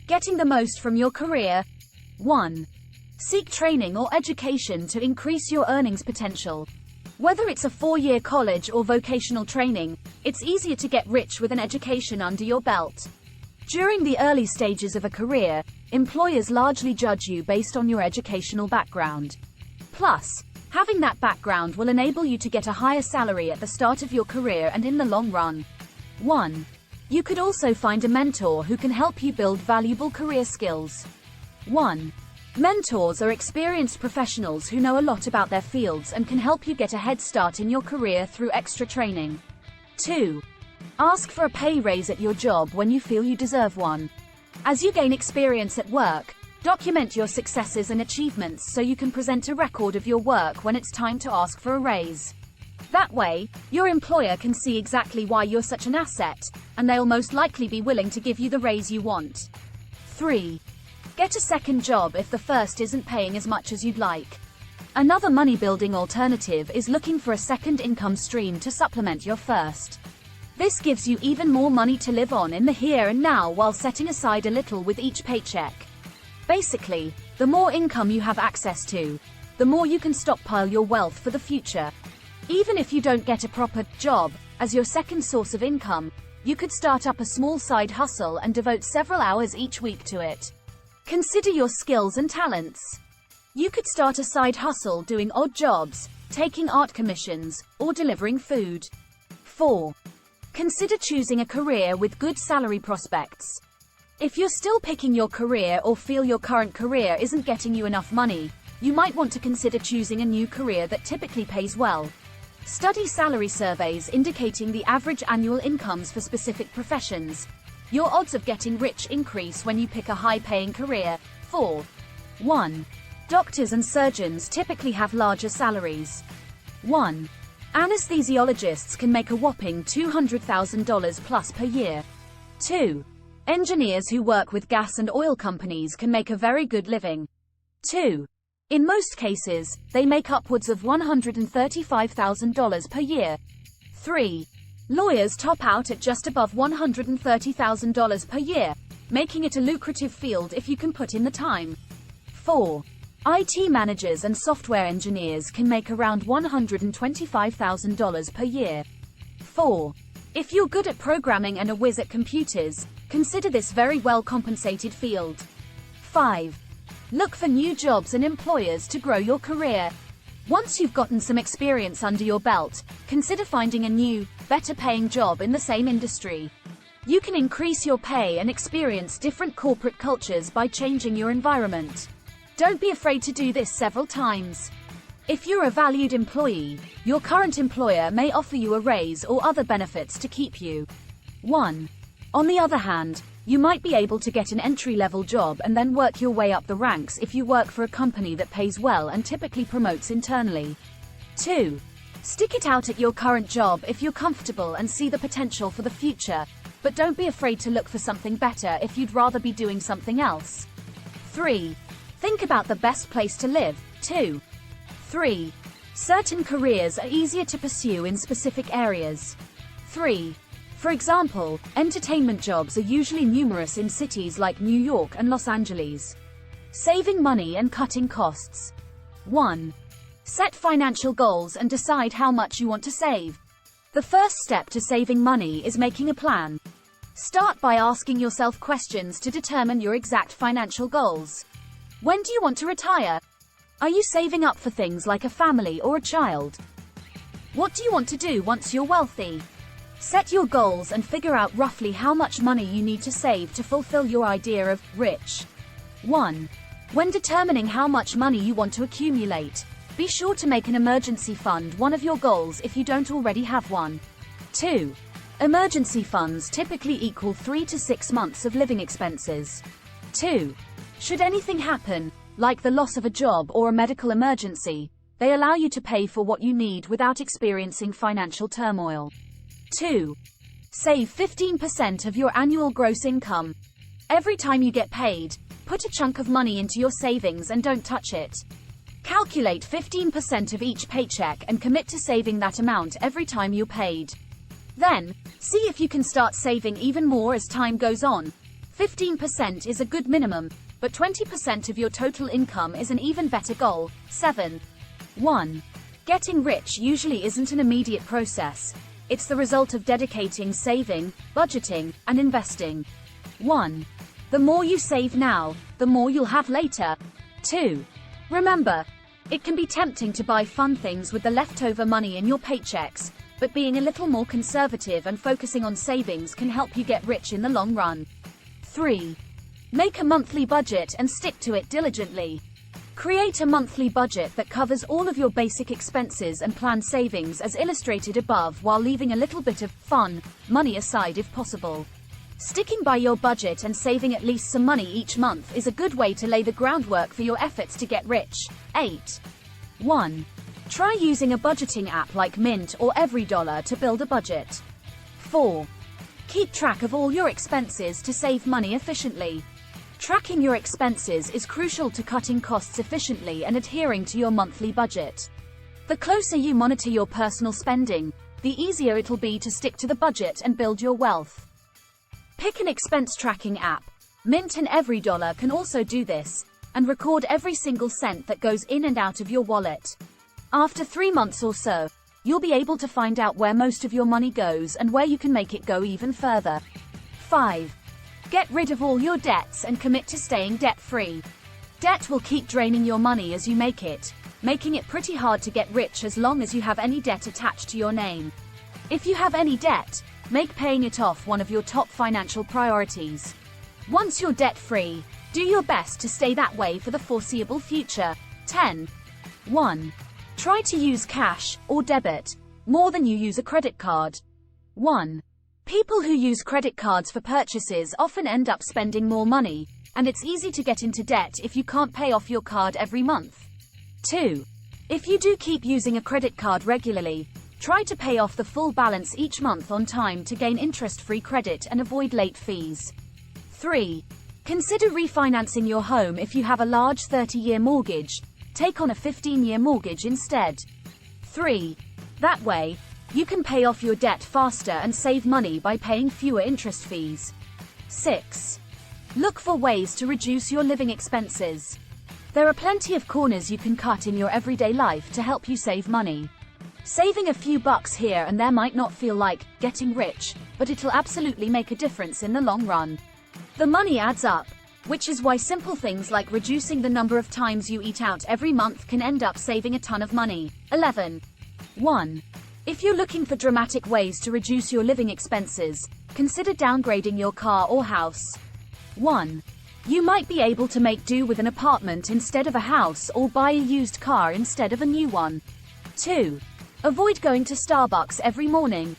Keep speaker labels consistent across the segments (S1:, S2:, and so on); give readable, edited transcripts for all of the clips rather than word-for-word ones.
S1: Getting the most from your career. 1. Seek training or education to increase your earnings potential. Whether it's a 4-year college or vocational training, it's easier to get rich with an education under your belt. During the early stages of a career, employers largely judge you based on your educational background. Plus, having that background will enable you to get a higher salary at the start of your career and in the long run. 1. You could also find a mentor who can help you build valuable career skills. 1. Mentors are experienced professionals who know a lot about their fields and can help you get a head start in your career through extra training. 2. Ask for a pay raise at your job when you feel you deserve one. As you gain experience at work, document your successes and achievements so you can present a record of your work when it's time to ask for a raise. That way, your employer can see exactly why you're such an asset, and they'll most likely be willing to give you the raise you want. 3. Get a second job if the first isn't paying as much as you'd like. Another money-building alternative is looking for a second income stream to supplement your first. This gives you even more money to live on in the here and now while setting aside a little with each paycheck. Basically, the more income you have access to, the more you can stockpile your wealth for the future. Even if you don't get a proper job as your second source of income, you could start up a small side hustle and devote several hours each week to it. Consider your skills and talents. You could start a side hustle doing odd jobs, taking art commissions, or delivering food. 4. Consider choosing a career with good salary prospects. If you're still picking your career or feel your current career isn't getting you enough money, you might want to consider choosing a new career that typically pays well. Study salary surveys indicating the average annual incomes for specific professions. Your odds of getting rich increase when you pick a high-paying career. 4. 1. Doctors and surgeons typically have larger salaries. 1. Anesthesiologists can make a whopping $200,000 plus per year. 2. Engineers who work with gas and oil companies can make a very good living. 2. In most cases, they make upwards of $135,000 per year. 3. Lawyers top out at just above $130,000 per year, making it a lucrative field if you can put in the time. 4. IT managers and software engineers can make around $125,000 per year. 4. If you're good at programming and a whiz at computers, consider this very well-compensated field. 5. Look for new jobs and employers to grow your career. Once you've gotten some experience under your belt, consider finding a new, better-paying job in the same industry. You can increase your pay and experience different corporate cultures by changing your environment. Don't be afraid to do this several times. If you're a valued employee, your current employer may offer you a raise or other benefits to keep you. 1. On the other hand, you might be able to get an entry-level job and then work your way up the ranks if you work for a company that pays well and typically promotes internally. 2. Stick it out at your current job if you're comfortable and see the potential for the future, but don't be afraid to look for something better if you'd rather be doing something else. 3. Think about the best place to live, too. 3. Certain careers are easier to pursue in specific areas. 3. For example, entertainment jobs are usually numerous in cities like New York and Los Angeles. Saving money and cutting costs. 1. Set financial goals and decide how much you want to save. The first step to saving money is making a plan. Start by asking yourself questions to determine your exact financial goals. When do you want to retire? Are you saving up for things like a family or a child? What do you want to do once you're wealthy? Set your goals and figure out roughly how much money you need to save to fulfill your idea of rich. 1. When determining how much money you want to accumulate, be sure to make an emergency fund one of your goals if you don't already have one. 2. Emergency funds typically equal 3 to 6 months of living expenses. 2. Should anything happen, like the loss of a job or a medical emergency, they allow you to pay for what you need without experiencing financial turmoil. 2. Save 15% of your annual gross income. Every time you get paid, put a chunk of money into your savings and don't touch it. Calculate 15% of each paycheck and commit to saving that amount every time you're paid. Then, see if you can start saving even more as time goes on. 15% is a good minimum, but 20% of your total income is an even better goal. 7. 1. Getting rich usually isn't an immediate process. It's the result of dedicating saving, budgeting, and investing. 1. The more you save now, the more you'll have later. 2. Remember, it can be tempting to buy fun things with the leftover money in your paychecks, but being a little more conservative and focusing on savings can help you get rich in the long run. 3. Make a monthly budget and stick to it diligently. Create a monthly budget that covers all of your basic expenses and plan savings as illustrated above, while leaving a little bit of fun money aside if possible. Sticking by your budget and saving at least some money each month is a good way to lay the groundwork for your efforts to get rich. 8. 1. Try using a budgeting app like Mint or EveryDollar to build a budget. 4. Keep track of all your expenses to save money efficiently. Tracking your expenses is crucial to cutting costs efficiently and adhering to your monthly budget. The closer you monitor your personal spending, the easier it'll be to stick to the budget and build your wealth. Pick an expense tracking app. Mint and EveryDollar can also do this, and record every single cent that goes in and out of your wallet. After 3 months or so, you'll be able to find out where most of your money goes and where you can make it go even further. 5. Get rid of all your debts and commit to staying debt-free. Debt will keep draining your money as you make it, making it pretty hard to get rich as long as you have any debt attached to your name. If you have any debt, make paying it off one of your top financial priorities. Once you're debt-free, do your best to stay that way for the foreseeable future. 10. 1. Try to use cash, or debit, more than you use a credit card. 1. People who use credit cards for purchases often end up spending more money, and it's easy to get into debt if you can't pay off your card every month. 2. If you do keep using a credit card regularly, try to pay off the full balance each month on time to gain interest-free credit and avoid late fees. 3. Consider refinancing your home if you have a large 30-year mortgage. Take on a 15-year mortgage instead. 3. That way, you can pay off your debt faster and save money by paying fewer interest fees. 6. Look for ways to reduce your living expenses. There are plenty of corners you can cut in your everyday life to help you save money. Saving a few bucks here and there might not feel like getting rich, but it'll absolutely make a difference in the long run. The money adds up, which is why simple things like reducing the number of times you eat out every month can end up saving a ton of money. 11. 1. If you're looking for dramatic ways to reduce your living expenses, consider downgrading your car or house. 1. You might be able to make do with an apartment instead of a house, or buy a used car instead of a new one. 2. Avoid going to Starbucks every morning.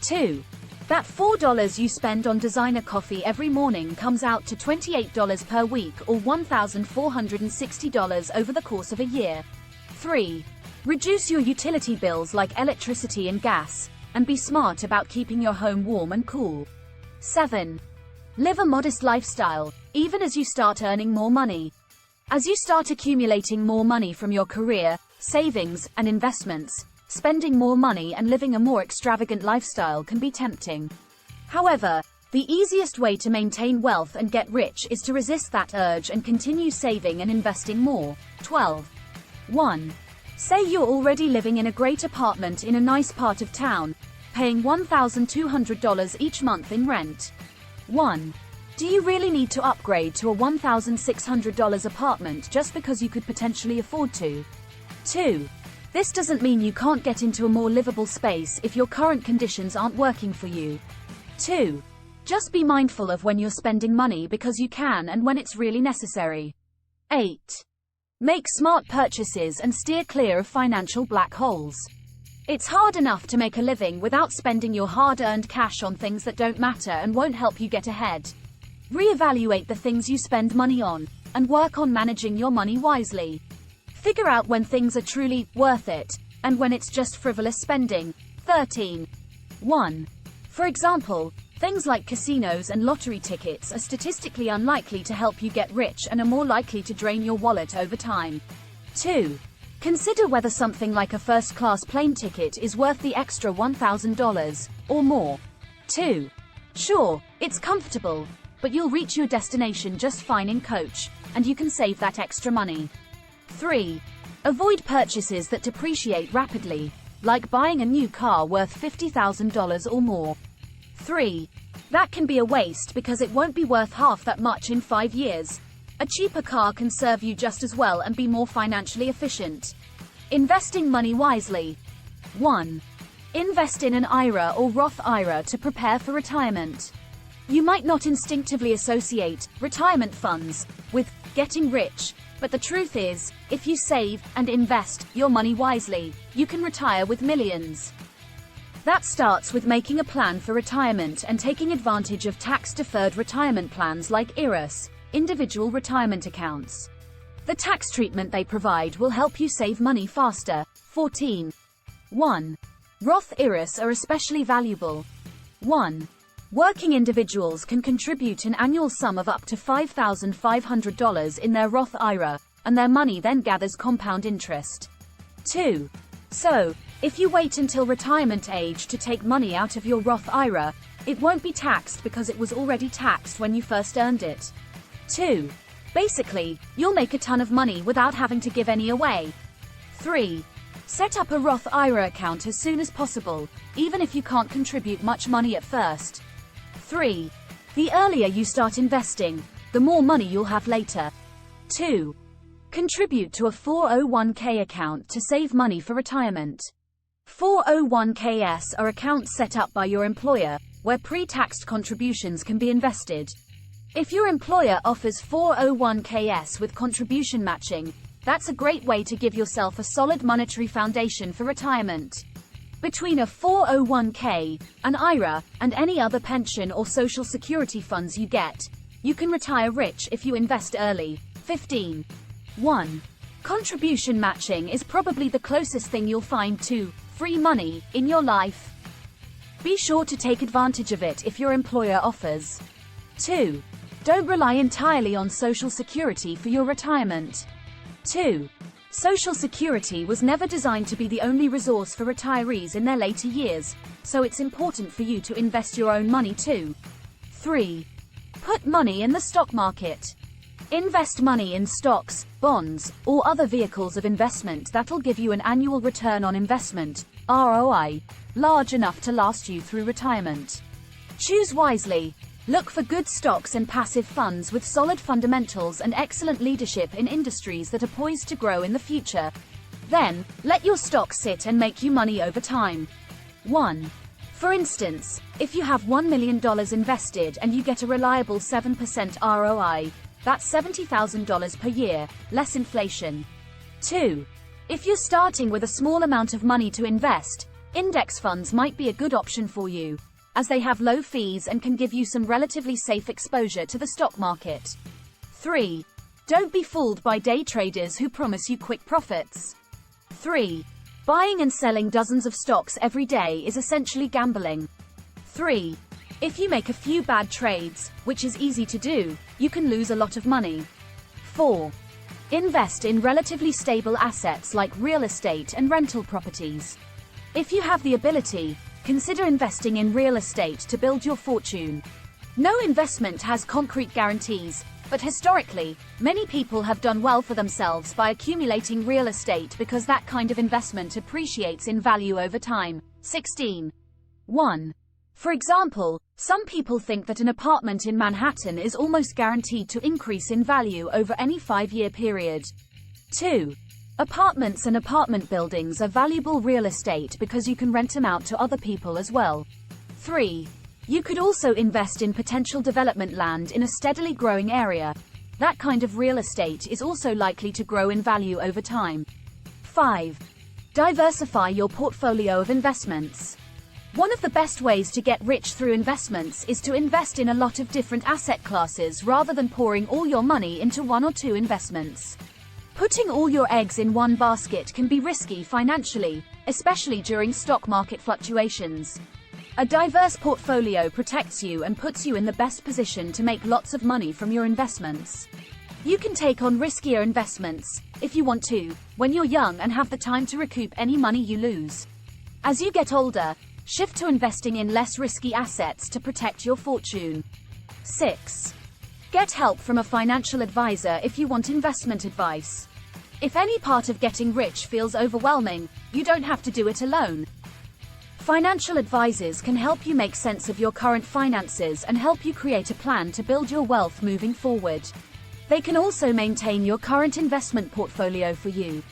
S1: 2. That $4 you spend on designer coffee every morning comes out to $28 per week, or $1,460 over the course of a year. 3. Reduce your utility bills like electricity and gas, and be smart about keeping your home warm and cool. 7. Live a modest lifestyle, even as you start earning more money. As you start accumulating more money from your career, savings, and investments, spending more money and living a more extravagant lifestyle can be tempting. However, the easiest way to maintain wealth and get rich is to resist that urge and continue saving and investing more. 12. 1. Say you're already living in a great apartment in a nice part of town, paying $1,200 each month in rent. 1. Do you really need to upgrade to a $1,600 apartment just because you could potentially afford to? 2. This doesn't mean you can't get into a more livable space if your current conditions aren't working for you. 2. Just be mindful of when you're spending money because you can and when it's really necessary. 8. Make smart purchases and steer clear of financial black holes. It's hard enough to make a living without spending your hard-earned cash on things that don't matter and won't help you get ahead. Reevaluate the things you spend money on, and work on managing your money wisely. Figure out when things are truly worth it, and when it's just frivolous spending. 13. 1. For example, things like casinos and lottery tickets are statistically unlikely to help you get rich and are more likely to drain your wallet over time. 2. Consider whether something like a first-class plane ticket is worth the extra $1,000 or more. 2. Sure, it's comfortable, but you'll reach your destination just fine in coach, and you can save that extra money. 3. Avoid purchases that depreciate rapidly, like buying a new car worth $50,000 or more. 3. That can be a waste because it won't be worth half that much in 5 years. A cheaper car can serve you just as well and be more financially efficient. Investing money wisely. 1. Invest in an IRA or Roth IRA to prepare for retirement. You might not instinctively associate retirement funds with getting rich, but the truth is, if you save and invest your money wisely, you can retire with millions. That starts with making a plan for retirement and taking advantage of tax-deferred retirement plans like IRAs, individual retirement accounts. The tax treatment they provide will help you save money faster. 14. 1. Roth IRAs are especially valuable. 1. Working individuals can contribute an annual sum of up to $5,500 in their Roth IRA, and their money then gathers compound interest. 2. So, if you wait until retirement age to take money out of your Roth IRA, it won't be taxed because it was already taxed when you first earned it. 2. Basically, you'll make a ton of money without having to give any away. 3. Set up a Roth IRA account as soon as possible, even if you can't contribute much money at first. 3. The earlier you start investing, the more money you'll have later. 2. Contribute to a 401k account to save money for retirement. 401ks are accounts set up by your employer, where pre-taxed contributions can be invested. If your employer offers 401ks with contribution matching, that's a great way to give yourself a solid monetary foundation for retirement. Between a 401k, an IRA, and any other pension or social security funds you get, you can retire rich if you invest early. 15. 1. Contribution matching is probably the closest thing you'll find to free money in your life. Be sure to take advantage of it if your employer offers. 2. Don't rely entirely on Social Security for your retirement. 2. Social Security was never designed to be the only resource for retirees in their later years, so it's important for you to invest your own money too. 3. Put money in the stock market. Invest money in stocks, bonds, or other vehicles of investment that'll give you an annual return on investment, ROI, large enough to last you through retirement. Choose wisely. Look for good stocks and passive funds with solid fundamentals and excellent leadership in industries that are poised to grow in the future. Then, let your stocks sit and make you money over time. 1. For instance, if you have $1 million invested and you get a reliable 7% ROI, that's $70,000 per year, less inflation. 2. If you're starting with a small amount of money to invest, index funds might be a good option for you, as they have low fees and can give you some relatively safe exposure to the stock market. 3. Don't be fooled by day traders who promise you quick profits. 3. Buying and selling dozens of stocks every day is essentially gambling. 3. If you make a few bad trades, which is easy to do, you can lose a lot of money. 4. Invest in relatively stable assets like real estate and rental properties. If you have the ability, consider investing in real estate to build your fortune. No investment has concrete guarantees, but historically, many people have done well for themselves by accumulating real estate because that kind of investment appreciates in value over time. 16. 1. For example, some people think that an apartment in Manhattan is almost guaranteed to increase in value over any 5-year period. 2. Apartments and apartment buildings are valuable real estate because you can rent them out to other people as well. 3. You could also invest in potential development land in a steadily growing area. That kind of real estate is also likely to grow in value over time. 5. Diversify your portfolio of investments. One of the best ways to get rich through investments is to invest in a lot of different asset classes rather than pouring all your money into one or two investments. Putting all your eggs in one basket can be risky financially, especially during stock market fluctuations. A diverse portfolio protects you and puts you in the best position to make lots of money from your investments. You can take on riskier investments, if you want to, when you're young and have the time to recoup any money you lose. As you get older, shift to investing in less risky assets to protect your fortune. 6. Get help from a financial advisor if you want investment advice. If any part of getting rich feels overwhelming, you don't have to do it alone. Financial advisors can help you make sense of your current finances and help you create a plan to build your wealth moving forward. They can also maintain your current investment portfolio for you.